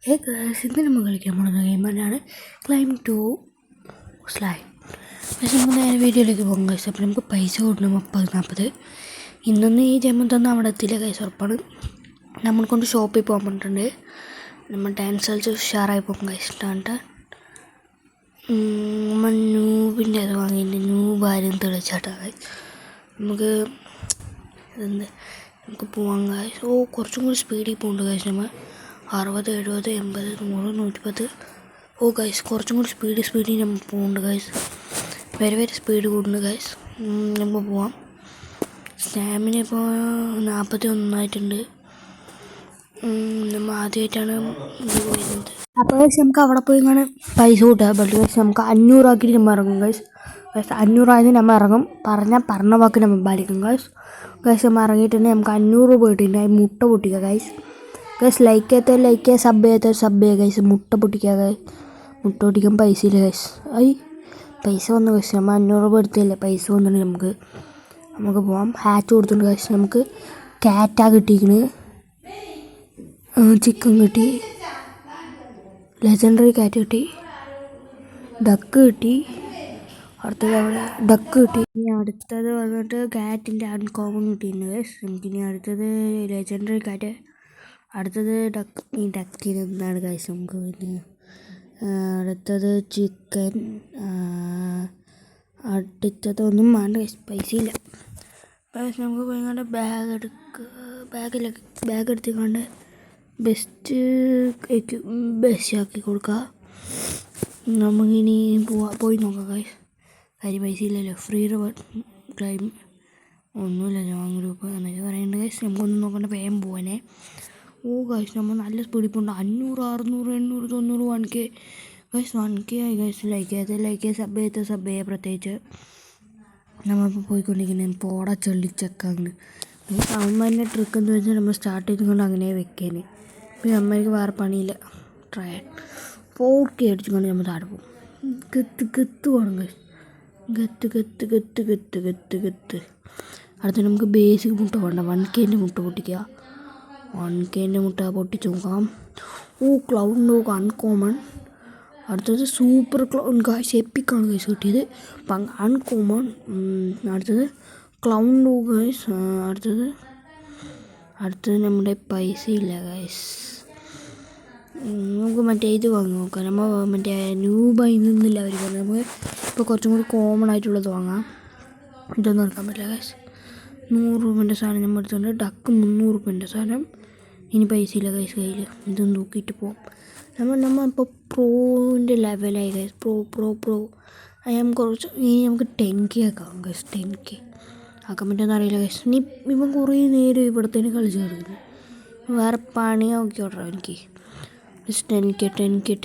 ഇന്ന് നമ്മൾ കളിക്കാൻ പോകുന്ന ഗെയിം തന്നെയാണ് ക്ലൈം ടു സ്ലൈം. പക്ഷേ നമുക്ക് നേരെ വീഡിയോയിലേക്ക് പോകും ഗൈസ്. അപ്പോൾ നമുക്ക് പൈസ കൊടുക്കണം 30-40. ഇന്നൊന്നും ഈ ജമ്മ തന്ന അവിടെ എത്തിയില്ല ഗൈസ്, ഉറപ്പാണ്. നമ്മൾ കൊണ്ട് ഷോപ്പിൽ പോകാൻ പറഞ്ഞിട്ടുണ്ട്. നമ്മൾ ഡാൻസ് കളിച്ച് ഉഷാറായി പോകും ഗൈസ്. നമ്മൾ ന്യൂബിൻ്റെ അത് വാങ്ങിയിട്ട് ന്യൂബാരും തെളിച്ചാട്ടാണ് നമുക്ക് നമുക്ക് പോകാൻ ഗൈസ്. കുറച്ചും കൂടി സ്പീഡിൽ പോകുന്നുണ്ട് ഗൈസ്. നമ്മൾ 60, 70, 80, 100, 110. ഗൈസ് കുറച്ചും കൂടി സ്പീഡിൽ നമ്മൾ പോകുന്നുണ്ട് ഗൈസ്. വരെ സ്പീഡ് കൂടുന്നുണ്ട് ഗൈസ്. നമ്മൾ പോവാം. സ്റ്റാമിന ഇപ്പോൾ 41 ആയിട്ടുണ്ട്. നമ്മൾ ആദ്യമായിട്ടാണ് ഇത് പോയിരുന്നത്. അപ്പോൾ ഗൈസ് നമുക്ക് അവിടെ പോയി ഇങ്ങനെ പൈസ കൂട്ടുക. ബട്ട് ഗൈസ് നമുക്ക് 500 ആക്കിയിട്ട് നമ്മൾ ഇറങ്ങും ഗൈസ്. 500 ആയത് നമ്മൾ ഇറങ്ങും. പറഞ്ഞ വാക്ക് നമ്മൾ പാലിക്കും ഗൈസ്. നമ്മൾ ഇറങ്ങിയിട്ടുണ്ടെങ്കിൽ നമുക്ക് 500 രൂപ കിട്ടിയിട്ടുണ്ടെങ്കിൽ മുട്ട പൊട്ടിക്കുക ഗൈസ്. ലൈക്ക് ചെയ്യാത്ത സബ് ചെയ്യുക ഗൈസ്. മുട്ട പൊട്ടിക്കുക ഗൈസ്. മുട്ട പൊട്ടിക്കാൻ പൈസ ഇല്ല ഗൈസ്. പൈസ വന്നു ഗൈസ്. നമ്മൾ 500 രൂപ എടുത്തില്ലേ, പൈസ വന്നിട്ട് നമുക്ക് പോവാം. ഹാച്ച് കൊടുത്തിട്ടുണ്ട് ഗൈസ്. നമുക്ക് ക്യാറ്റാ കിട്ടിയിരിക്കണ്, ചിക്കൻ കിട്ടി, ലെജൻഡറി കാറ്റ് കിട്ടി, ഡക്ക് കിട്ടി. അടുത്തത് അവിടെ ഡക്ക് കിട്ടി. ഇനി അടുത്തത് വന്നിട്ട് കാറ്റിൻ്റെ അൺകോമൺ കിട്ടിയിട്ടുണ്ട് ഗൈസ്. നമുക്കിനി അടുത്തത് ലെജൻഡറി കാറ്റ്. അടുത്തത് ഈ ഡക്കിന് എന്താണ് ഗൈസ് നമുക്ക് വരുന്നത്. അടുത്തത് ചിക്കൻ. അടുത്തത് ഒന്നും വേണ്ട ഗൈസ്, പൈസ ഇല്ല ഗൈസ്. നമുക്ക് പോയിക്കൊണ്ട് ബാഗ് എടുത്തിക്കൊണ്ട് ബെസ്റ്റ് ആക്കി കൊടുക്കുക. നമുക്കിനി പോയി നോക്കാം ഗൈസ്. കാര്യം പൈസ ഇല്ലല്ലോ. ഫ്രീ റിവാർഡ് ക്ലൈം ഒന്നുമില്ലല്ലോ. 100 രൂപ എന്നൊക്കെ പറയുന്നുണ്ട് ഗൈസ്. നമുക്കൊന്നും നോക്കണ്ട, വേഗം പോവാനേ. ഗൈസ് നമ്മൾ നല്ല സ്പീഡിൽ പോകുന്നുണ്ട്. 500, 600, 800, 900, 1K ഗൈസ്. 1K ആയി ഗൈസ്. ലൈക്ക് സബ് ചെയ്യുക. പ്രത്യേകിച്ച് നമ്മളിപ്പോൾ പോയിക്കൊണ്ടിരിക്കുന്നത് പോടാ ചെള്ളിച്ചക്കാണ് ഗൈസ്. അമ്മേൻ്റെ ട്രിക്ക് എന്ന് വെച്ചാൽ നമ്മൾ സ്റ്റാർട്ട് ചെയ്തുകൊണ്ട് അങ്ങനെ വെക്കാൻ. പിന്നെ അമ്മയ്ക്ക് വേറെ പണിയില്ല. 4K അടിച്ചുകൊണ്ട് നമ്മൾ താഴെ പോകും. ഗത്ത് വേണം ഗൈസ്. ഗത്ത്. അടുത്ത നമുക്ക് ബേസിക് മുട്ട വേണ്ട. 1Kൻ്റെ മുട്ട പൊട്ടിക്കുക. 1Kൻ്റെ മുട്ട പൊട്ടിച്ച് നോക്കാം. ക്ലൗഡ് നോക്ക് അൺകോമൺ. അടുത്തത് സൂപ്പർ ക്ലൗഡ് ഗൈസ്. എപ്പിക്കാണ് ഗൈസ് കിട്ടിയത്. അൺകോമൺ. അടുത്തത് ക്ലൗഡ് നോക്ക് ഗൈസ്. അടുത്തത് നമ്മുടെ പൈസ ഇല്ല ഗൈസ്. നമുക്ക് മറ്റേ ഇത് വാങ്ങി നോക്കാം. നമ്മൾ മറ്റേ ന്യൂബായി നിന്നില്ല അവർ പറഞ്ഞു. നമുക്ക് ഇപ്പോൾ കുറച്ചും കൂടി കോമൺ ആയിട്ടുള്ളത് വാങ്ങാം. ഇതൊന്നും എടുക്കാൻ പറ്റില്ല ഗൈസ്. 100 രൂപേൻ്റെ സാധനം നമ്മൾ എടുത്തിട്ടുണ്ട്. ഡക്ക് 300 രൂപേൻ്റെ സാധനം. ഇനി പൈസ ഇല്ല ഗൈസ് കയ്യിൽ. ഇതൊന്ന് നോക്കിയിട്ട് പോകും. നമ്മളിപ്പോൾ പ്രോൻ്റെ ലെവലായി ഗൈസ്. പ്രോ കുറച്ച് ഇനി നമുക്ക് 10K ആക്കാം ഗൈസ്. 10K ആക്കാൻ പറ്റുമെന്ന് അറിയില്ല ഗൈസ്. ഇപ്പം കുറേ നേരം ഇവിടെ തന്നെ കളിച്ച് കിടക്കുന്നു. വേറെ പണി നോക്കിയോട്ടെ എനിക്ക്. 10K അടിക്കട്ടെ.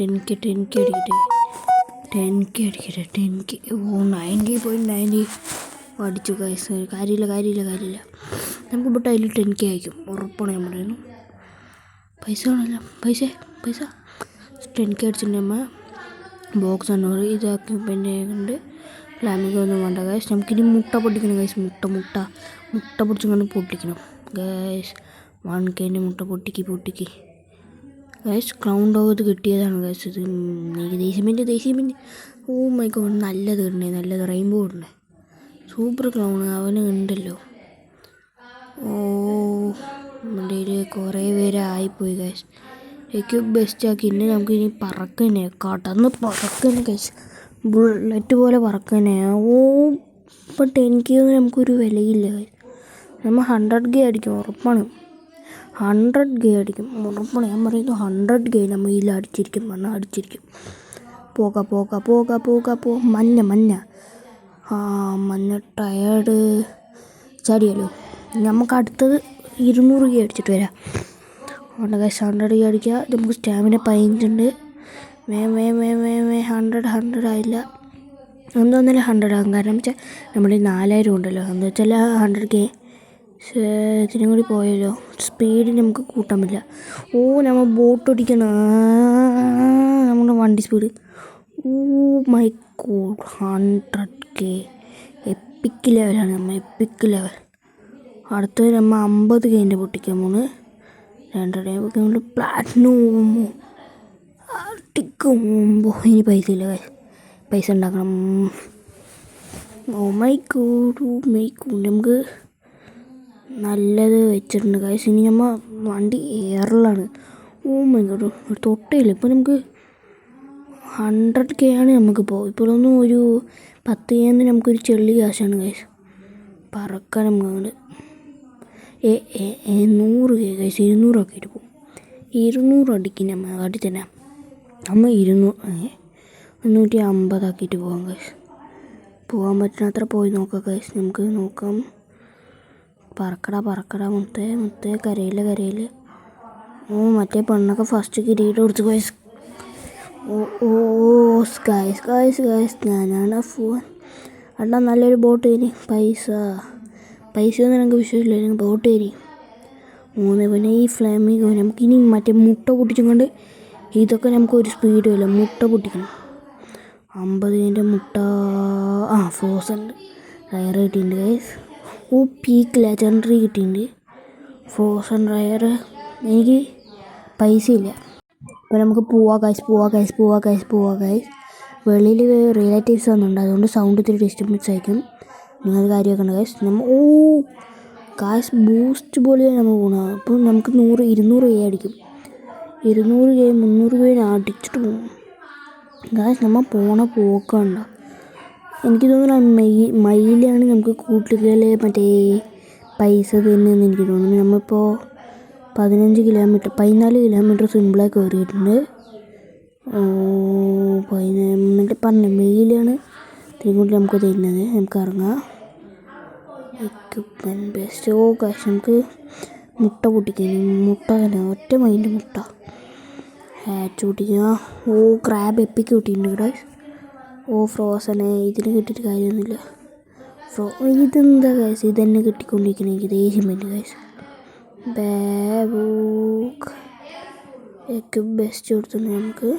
90.90 അടിച്ചു ഗൈസ്. കാര്യമില്ല. നമുക്കിപ്പോൾ അതിൽ 10K ആയിരിക്കും ഉറപ്പാണ്. ഞാൻ പറയുന്നു പൈസ കാണില്ല. പൈസ 10K അടിച്ചിട്ടുണ്ട്. നമ്മൾ ബോക്സ് അണ്ണൂറ് ഇതാക്കി പിന്നെ കൊണ്ട് പ്ലാനിക്കൊന്നും വേണ്ട ഗൈസ്. നമുക്കിനി മുട്ട പൊട്ടിക്കണം ഗൈസ്. മുട്ട പൊടിച്ചുകൊണ്ട് പൊട്ടിക്കണം ഗൈസ്. 1Kൻ്റെ മുട്ട പൊട്ടിക്ക് ഗൈസ്. ക്ലൗൺ ഡോഗ് കിട്ടിയതാണ് ഗൈസ്. ഇത് ദേശീയ മൈ ഗോഡ്, നല്ലത് റെയിൻബോ ഇടണേ. സൂപ്പർ ക്ലൗൺ അവന് ഉണ്ടല്ലോ. നമ്മുടെ കയ്യിൽ കുറേ പേര് ആയിപ്പോയി ഗൈസ്. എനിക്ക് ബെസ്റ്റ് ആക്കിയിട്ട് നമുക്ക് ഇനി പറക്കന്നെ ഗൈസ്. ബുള്ളറ്റ് പോലെ പറക്കന്നെ. ഇപ്പം 10K നമുക്കൊരു വിലയില്ല ഗൈസ്. നമ്മൾ 100K അടിക്കും ഉറപ്പാണ്. 100K അടിക്കും ഉറപ്പാണ്. ഞാൻ പറയുന്നു 100K നമ്മൾ ഇതിൽ അടിച്ചിരിക്കും. പോക മഞ്ഞ ടയേർഡ് ചടിയല്ലോ. നമുക്ക് അടുത്തത് 200K അടിച്ചിട്ട് വരാം. അതുകൊണ്ട് ഗൈസ് 100K അടിക്കുക. നമുക്ക് സ്റ്റാമിന 15 ഉണ്ട്. 100 ആയില്ല. ഒന്നൊന്നില്ല 100 ആകും. കാരണം വെച്ചാൽ നമ്മുടെ 4000 ഉണ്ടല്ലോ. എന്ന് വെച്ചാൽ 100K ഇതിനും കൂടി പോയല്ലോ. സ്പീഡ് നമുക്ക് കൂട്ടാൻ പറ്റില്ല. നമ്മൾ ബോട്ട് ഓടിക്കണം. നമ്മുടെ വണ്ടി speed my god 100K epic ലെവലാണ്. Epic level. അടുത്തത് നമ്മൾ 50Kൻ്റെ പൊട്ടിക്കാൻ പോകുന്നത്. 2 പ്ലാറ്റിനം കുമ്പോ ഇനി പൈസ ഇല്ല ഗൈസ്. പൈസ ഉണ്ടാക്കണം. ഓ മൈ ഗോഡ് നമുക്ക് നല്ലത് വെച്ചിട്ടുണ്ട് ഗൈസ്. ഇനി നമ്മൾ വണ്ടി എയറിലാണ്. ഓ മൈ ഗോഡ് തൊട്ടേയില്ല. ഇപ്പോൾ നമുക്ക് 100K ആണ് നമുക്കിപ്പോൾ. ഇപ്പോഴൊന്നും ഒരു 10K നമുക്കൊരു ചെള്ളി കാശാണ് ഗൈസ്. പറക്കാൻ നമുക്ക് 100K ഗൈസ്. 200 ആക്കിയിട്ട് പോകും. 200 അടിക്കും നമ്മൾ കാട്ടി തന്നെ. നമ്മൾ 250 ആക്കിയിട്ട് പോകാം ഗൈസ്. പോകാൻ പറ്റുന്നത്ര പോയി നോക്കാം ഗൈസ്. നമുക്ക് നോക്കാം. പറക്കട മുത്തേ കരയിൽ. ഓ മറ്റേ പെണ്ണൊക്കെ ഫസ്റ്റ് കിരീടം കൊടുത്തു ഗൈസ്. ഓ ഗൈസ് ഞാനാണ് ഫോൺ. അണ്ണാ നല്ലൊരു ബോട്ട് തരി. പൈസയൊന്നും എനിക്ക് വിഷയമില്ല. എനിക്ക് ബോട്ട് തരി. 3 പിന്നെ ഈ ഫ്ലാമിംഗ് നമുക്കിനി മറ്റേ മുട്ട പൊട്ടിച്ചും കൊണ്ട് ഇതൊക്കെ നമുക്കൊരു സ്പീഡുമില്ല. മുട്ട പൊട്ടിക്കണം. 50 മുട്ട. ഫ്രോസൺ റയർ കിട്ടിയിട്ടുണ്ട് ഗൈസ്. ഓ പീക്ക് ലെജൻഡറി കിട്ടിയിട്ടുണ്ട്. Frozen rare. എനിക്ക് പൈസ ഇല്ല. അപ്പോൾ നമുക്ക് പോവാ ഗൈസ്. വെളിയിൽ റിലേറ്റീവ്സ് വന്നിട്ടുണ്ട്. അതുകൊണ്ട് സൗണ്ട് ഇത്തിരി ഡിസ്റ്റർബൻസ് ആയിരിക്കും. നിങ്ങൾ കാര്യമാക്കണ്ട ഗൈസ്. ഗൈസ് ബൂസ്റ്റ് പോലെയാണ് നമ്മൾ പോകുന്നത്. അപ്പോൾ നമുക്ക് 200K അടിക്കും. 200K 300K അടിച്ചിട്ട് പോകും ഗൈസ്. നമ്മൾ പോക്കണ്ട. എനിക്ക് തോന്നുന്നു മയിലാണ് നമുക്ക് കൂടുതൽ മറ്റേ പൈസ തന്നെയെന്ന് എനിക്ക് തോന്നുന്നു. നമ്മളിപ്പോൾ 14 കിലോമീറ്റർ സിമ്പിളായി കയറിയിട്ടുണ്ട്. എന്നിട്ട് പറഞ്ഞ മെയിലാണ് ഇത്രയും കൂടി നമുക്ക് തരുന്നത്. നമുക്ക് ഇറങ്ങാം. Equipment best. ഓ കാശ് നമുക്ക് മുട്ട പൊട്ടിക്കുന്നു. മുട്ട തന്നെ ഒറ്റ മൈൻഡ് മുട്ട ഹാച്ച് പൊട്ടിക്കുക. ഓ ക്രാബ് എപ്പിക്ക് കിട്ടിയിട്ടുണ്ട് ഇവിടെ. ഓ ഫ്രോസനെ ഇതിന് കിട്ടിയിട്ട് കാര്യമൊന്നുമില്ല. ഇതെന്താ കാശ് ഇതന്നെ കിട്ടിക്കൊണ്ടിരിക്കുന്നത്. എനിക്ക് ദേഷ്യം പറ്റി കാശ്. ബെസ്റ്റ് കൊടുത്തിട്ടുണ്ട്. നമുക്ക്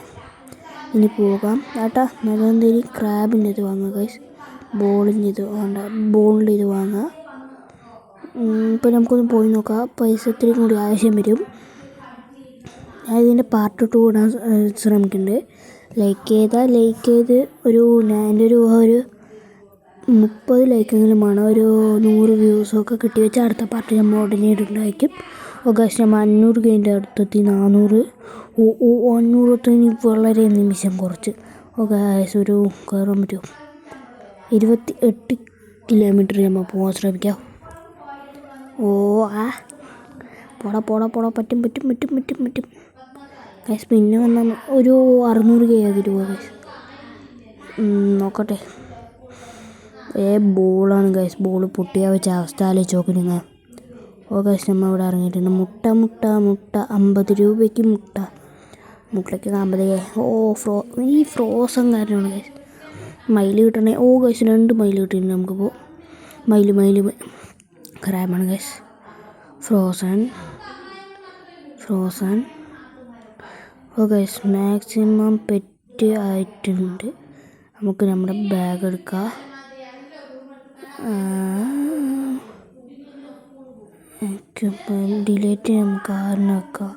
ഇനി പോകാം ഏട്ടാ. നല്ലതെന്തേലും ക്രാബിൻ്റെ ഇത് വാങ്ങുക ഗൈസ്. ബോളിൻ്റെ ഇത് വാങ്ങുക. ഇപ്പോൾ നമുക്കൊന്ന് പോയി നോക്കാം. പൈസ ഇത്തിരി കൂടി ആവശ്യം വരും. ഞാൻ ഇതിൻ്റെ പാർട്ട് 2 ഇടാൻ ശ്രമിക്കുന്നുണ്ട്. ലൈക്ക് ചെയ്ത് എൻ്റെ ഒരു 30 ലൈക്കെങ്കിലും വേണം. ഒരു 100 വ്യൂസൊക്കെ കിട്ടി വെച്ചാൽ അടുത്ത പാർട്ട് നമ്മൾ ഉടനെ ഇടുന്നതായിരിക്കും. ഗൈസ് നമ്മൾ 500K അടുത്തെത്തി. 400. 500 വളരെ നിമിഷം കുറച്ച്. ഗൈസ് ഒരു കയറാൻ പറ്റുമോ? 28 കിലോമീറ്റർ നമ്മൾ പോകാൻ ശ്രമിക്കാം. പോടാ പറ്റും. ഗൈസ് പിന്നെ വന്നാൽ ഒരു 600K ആക്കിയിട്ട് പോകാം ഗൈസ്. നോക്കട്ടെ. ബോളാണ് ഗൈസ്. ബോൾ പൊട്ടിയാൽ വെച്ച അവസ്ഥ ആലോചിച്ച് നോക്കുന്നുങ്ങ. ഗൈസ് നമ്മൾ ഇവിടെ ഇറങ്ങിയിട്ടുണ്ട്. മുട്ട 50 രൂപയ്ക്ക് മുട്ടയ്ക്ക് 50K. ഈ ഫ്രോസൺ കാരണമാണ് ഗൈസ്. മയിൽ കിട്ടണേ. ഗൈസ് 2 മയിൽ കിട്ടിയിട്ടുണ്ട് നമുക്കിപ്പോൾ. മയിൽ ക്രാബാണ് guys. Frozen. Guys maximum pet ആയിട്ടുണ്ട്. നമുക്ക് നമ്മുടെ ബാഗ് എടുക്കാം. ഡിലേറ്റ് നമുക്ക് ആറിന് വെക്കാം.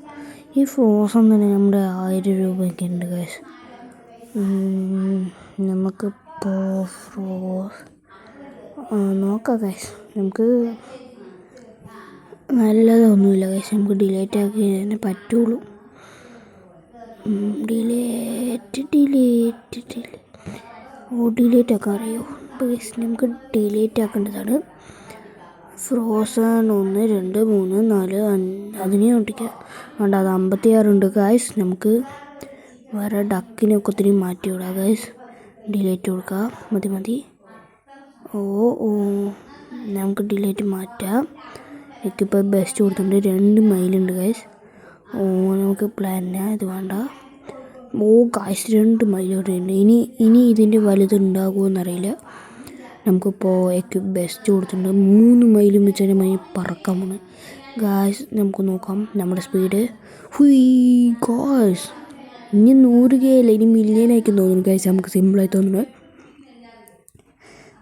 ഈ ഫ്രോസൺ തന്നെ നമ്മുടെ 1000 രൂപയൊക്കെ ഉണ്ട് ഗൈസ്. നമുക്കിപ്പോൾ നോക്കാം ഗൈസ്. നമുക്ക് നല്ലതൊന്നുമില്ല ഗൈസ്. നമുക്ക് ഡിലേറ്റ് ആക്കി തന്നെ പറ്റുള്ളൂ. ഡിലേറ്റ് ആക്കാൻ അറിയോ ഗൈസ്? നമുക്ക് ഡിലേറ്റ് ആക്കേണ്ടതാണ്. ഫ്രോസൺ 1 2 3 4 5 അതിനെ ഒട്ടിക്കുക വേണ്ട. അത് 56 ഉണ്ട് ഗൈസ്. നമുക്ക് വേറെ ഡക്കിനൊക്കെ ഒത്തിരി മാറ്റി വിടാം ഗൈസ്. ഡിലേറ്റ് കൊടുക്കുക. മതി. നമുക്ക് ഡിലേറ്റ് മാറ്റാം. എനിക്കിപ്പോൾ ബെസ്റ്റ് കൊടുത്തിട്ടുണ്ട്. 2 മൈലുണ്ട് ഗൈസ്. നമുക്ക് പ്ലാനാ ഇത് വേണ്ട. ഗൈസ് 2 മൈൽ കിട്ടിയിട്ടുണ്ട്. ഇനി ഇതിൻ്റെ വലുതുണ്ടാകുമോ എന്നറിയില്ല. നമുക്കിപ്പോൾ ബെസ്റ്റ് കൊടുത്തിട്ടുണ്ട്. 3 മൈലും വെച്ചാൽ മൈൽ പറക്കാൻ പോണ് ഗായ്സ്. നമുക്ക് നോക്കാം നമ്മുടെ സ്പീഡ്. ഗായ്സ് ഇനി 100K അല്ല, ഇനി മില്യൺ ആയിരിക്കും തോന്നുന്നു ഗായ്സ്. നമുക്ക് സിമ്പിളായി തോന്നുന്നത്.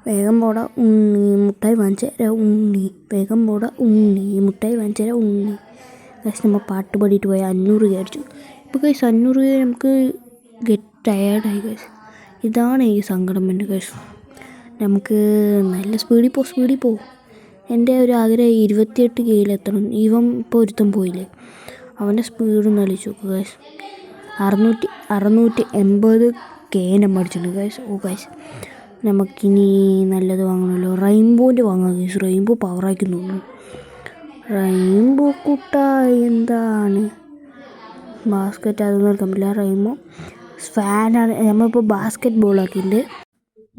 വേഗം പോടാ ഉണ്ണി മുട്ടായി വാങ്ങിച്ചു തരാം ഉണ്ണി. വേഗം പോടാ ഉണ്ണി മുട്ടായി വാങ്ങിച്ചു തരാം ഉണ്ണി. ഗായ്സ് നമ്മൾ പാട്ട് പാടിയിട്ട് പോയാൽ 500K അടിച്ചു. ഇപ്പോൾ ഗായ്സ് 500K നമുക്ക് ഗെറ്റ് ടയേർഡായി ഗൈസ്. ഇതാണ് ഈ സങ്കടം എൻ്റെ ഗൈസ്. നമുക്ക് നല്ല സ്പീഡിൽ പോകും. എൻ്റെ ഒരു ആഗ്രഹം 28 കെയിലെത്തണം. ഇവൻ ഇപ്പോൾ ഒരുത്തം പോയില്ലേ, അവൻ്റെ സ്പീഡൊന്ന് ആലോചിച്ച് നോക്കുക ഗൈസ്. 680 നമ്മൾ അടിച്ചിട്ടുണ്ട് ഗൈസ്. ഓ ഗൈസ്, നമുക്കിനി നല്ലത് വാങ്ങണമല്ലോ. റെയിൻബോൻ്റെ വാങ്ങാം ഗൈസ്. റെയിൻബോ പവറാക്കി തോന്നുന്നു. റെയിൻബോ എന്താണ് ബാസ്ക്കറ്റ്, അതൊന്നും എടുക്കാൻ പറ്റില്ല. റെയിൻബോ ഫാനാണ്. നമ്മളിപ്പോൾ ബാസ്ക്കറ്റ് ബോളാക്കിയിട്ടുണ്ട്.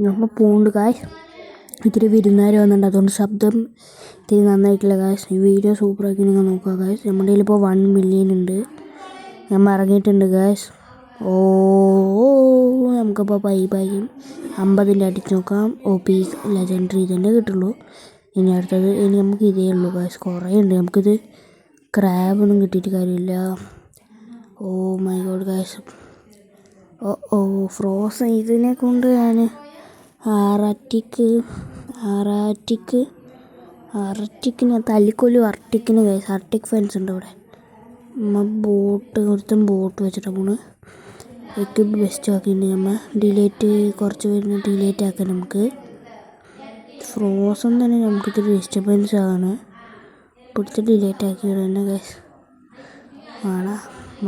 നമ്മൾ പോകുന്നുണ്ട് ഗൈസ്. ഇത്തിരി വിരുന്നുകാർ വന്നിട്ടുണ്ട്, അതുകൊണ്ട് ശബ്ദം ഇത്തിരി നന്നായിട്ടില്ല ഗൈസ്. ഈ വീഡിയോ സൂപ്പറാക്കി നിങ്ങൾ നോക്കുക ഗൈസ്. നമ്മുടെ കയ്യിലിപ്പോൾ 1 മില്യൺ ഉണ്ട്. നമ്മൾ ഇറങ്ങിയിട്ടുണ്ട് ഗൈസ്. ഓ നമുക്കിപ്പോൾ പൈപ്പായിരിക്കും 50ൻ്റെ അടിച്ച് നോക്കാം. പീസ് ലെജൻഡറി ഇതന്നെ കിട്ടുള്ളൂ. ഇനി അടുത്തത് നമുക്ക് ഇതേ ഉള്ളൂ ഗൈസ്. കുറേ ഉണ്ട്. നമുക്കിത് ക്രാബൊന്നും കിട്ടിയിട്ട് കാര്യമില്ല. Oh my god guys. Frozen ഇതിനെ കൊണ്ട് ഞാൻ ആർട്ടിക്കിനെ തല്ലിക്കൊല്ലു. ആർട്ടിക്കിന് ഗൈസ്. ആർട്ടിക് ഫെൻസ് ഉണ്ട് അവിടെ. ഒരുത്തം ബോട്ട് വെച്ചിട്ടാണ് പോണ്. എക്യുപ്പ് ബെസ്റ്റ് ആക്കിയിട്ടുണ്ട്. നമ്മൾ ഡിലേറ്റ് കുറച്ച് പേര് ഡിലേറ്റ് ആക്കാൻ. നമുക്ക് ഫ്രോസൺ തന്നെ നമുക്കിതൊരു ഡിസ്റ്റർബൻസ് ആണ്. പിടിച്ച് ഡിലേറ്റ് ആക്കിയത് തന്നെ ഗൈസ്.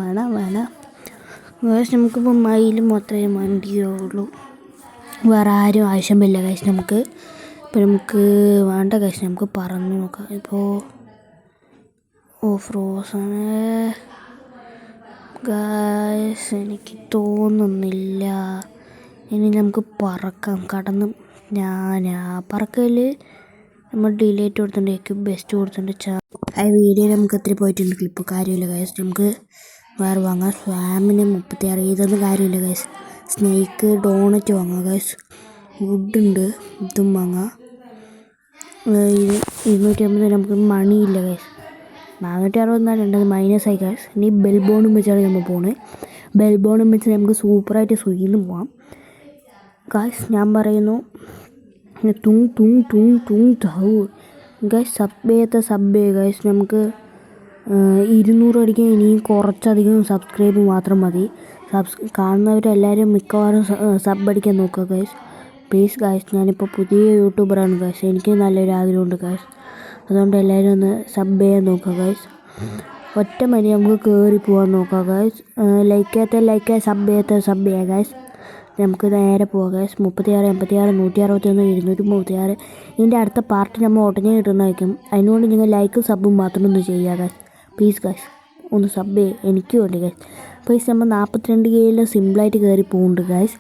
വേണം ഗൈസ്. നമുക്കിപ്പോൾ മയിൽ മാത്രമേ വണ്ടിയുള്ളൂ, വേറെ ആരും ആവശ്യമില്ല ഗൈസ്. നമുക്ക് വേണ്ട ഗൈസ്. നമുക്ക് പറന്ന് നോക്കാം. ഇപ്പോൾ ഫ്രോസൺ ഗൈസ് എനിക്ക് തോന്നുന്നില്ല. ഇനി നമുക്ക് പറക്കാം. പറക്കൽ നമ്മൾ ഡിലേറ്റ് കൊടുത്തിട്ടുണ്ട്, എക്യുപ്പ് ബെസ്റ്റ് കൊടുത്തിട്ടുണ്ട്. ആ വീഡിയോ നമുക്ക് എത്ര പോയിട്ടുണ്ട് ക്ലിപ്പ്, കാര്യമില്ല ഗൈസ്. നമുക്ക് വേറെ വാങ്ങാം. സ്വാമിന് 36. ഇതൊന്നും കാര്യമില്ല ഗൈസ്. സ്നേക്ക് ഡോണറ്റ് വാങ്ങാം ഗൈസ്. വുഡുണ്ട്, ഇതും വാങ്ങാം. 250 നമുക്ക് മണിയില്ല ഗൈസ്. 464 മൈനസായി ഗൈസ്. ഇനി ബെൽബോണും വെച്ചാണ് നമ്മൾ പോകുന്നത്. ബെൽബോണും വെച്ച് നമുക്ക് സൂപ്പറായിട്ട് സുഖിന്ന് പോവാം ഗൈസ്. ഞാൻ പറയുന്നു ഗൈസ്. സബ്ബേ ഗൈസ്. നമുക്ക് 200 അടിക്കാൻ ഇനിയും കുറച്ചധികം സബ്സ്ക്രൈബ് മാത്രം മതി. കാണുന്നവരെല്ലാവരും മിക്കവാറും സബ് അടിക്കാൻ നോക്കുക ഗൈസ്. Please guys. ഞാനിപ്പോൾ പുതിയ യൂട്യൂബറാണ് ഗൈസ്. എനിക്ക് നല്ലൊരു ആഗ്രഹമുണ്ട് ഗൈസ്. അതുകൊണ്ട് എല്ലാവരും ഒന്ന് സബ് ചെയ്യാൻ നോക്കുക ഗൈസ്. ഒറ്റ മതി നമുക്ക് കയറി പോകാൻ നോക്കാം ഗൈസ്. ലൈക്ക് സബ് ചെയ്യാം ഗൈസ്. നമുക്ക് നേരെ പോകാം ഗൈസ്. 36, 86, 161, 236. ഇതിൻ്റെ അടുത്ത പാർട്ട് നമ്മൾ ഉടനെ കിട്ടുന്നതായിരിക്കും. അതിനുകൊണ്ട് നിങ്ങൾ ലൈക്കും സബും മാത്രം ഒന്ന് ചെയ്യുക ഗൈസ്. പ്ലീസ് ഗൈസ്, ഒന്ന് സബ് എനിക്ക് വേണ്ടി ഗൈസ്. പ്ലീസ്. നമ്മൾ 42K സിമ്പിളായിട്ട് കയറി പോകുന്നുണ്ട് ഗൈസ്.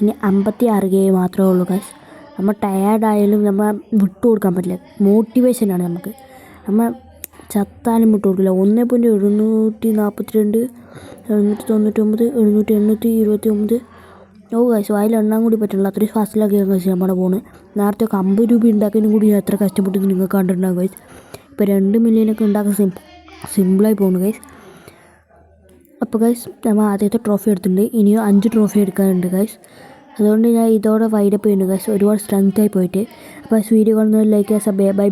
ഇനി 56K മാത്രമേ ഉള്ളൂ ഗൈസ്. നമ്മൾ ടയേർഡായാലും നമ്മൾ വിട്ടു കൊടുക്കാൻ പറ്റില്ല. മോട്ടിവേഷനാണ് നമുക്ക്. നമ്മൾ ചത്താലും വിട്ടു കൊടുക്കില്ല. 1.742, 799, 729. ഗൈസ് വായിൽ എണ്ണാൻ കൂടി പറ്റില്ല. അത്രയും ഫാസ്റ്റിലൊക്കെയാണ് ഗൈസ് നമ്മുടെ പോകുന്നത്. നേരത്തെ 50 രൂപ ഉണ്ടാക്കാനും കൂടി എത്ര കഷ്ടപ്പെട്ടെന്ന് നിങ്ങൾ കണ്ടിട്ടുണ്ടാകും ഗൈസ്. ഇപ്പോൾ 2 മില്യനൊക്കെ ഉണ്ടാക്കാൻ സിമ്പിളായി പോകുന്നു ഗൈസ്. അപ്പോൾ ഗൈസ് നമ്മൾ ആദ്യത്തെ ട്രോഫി എടുത്തിട്ടുണ്ട്. ഇനിയും 5 ട്രോഫി എടുക്കാനുണ്ട് ഗൈസ്. അതുകൊണ്ട് ഞാൻ ഇതോടെ വൈഡപ്പ് ചെയ്യുന്നു ഗൈസ്. ഒരുപാട് സ്ട്രെങ്ത് ആയി പോയിട്ട്. അപ്പോൾ വീഡിയോ കാണുന്നവർ ലൈക്ക് ചെയ്യാൻ സബ്. ബൈ.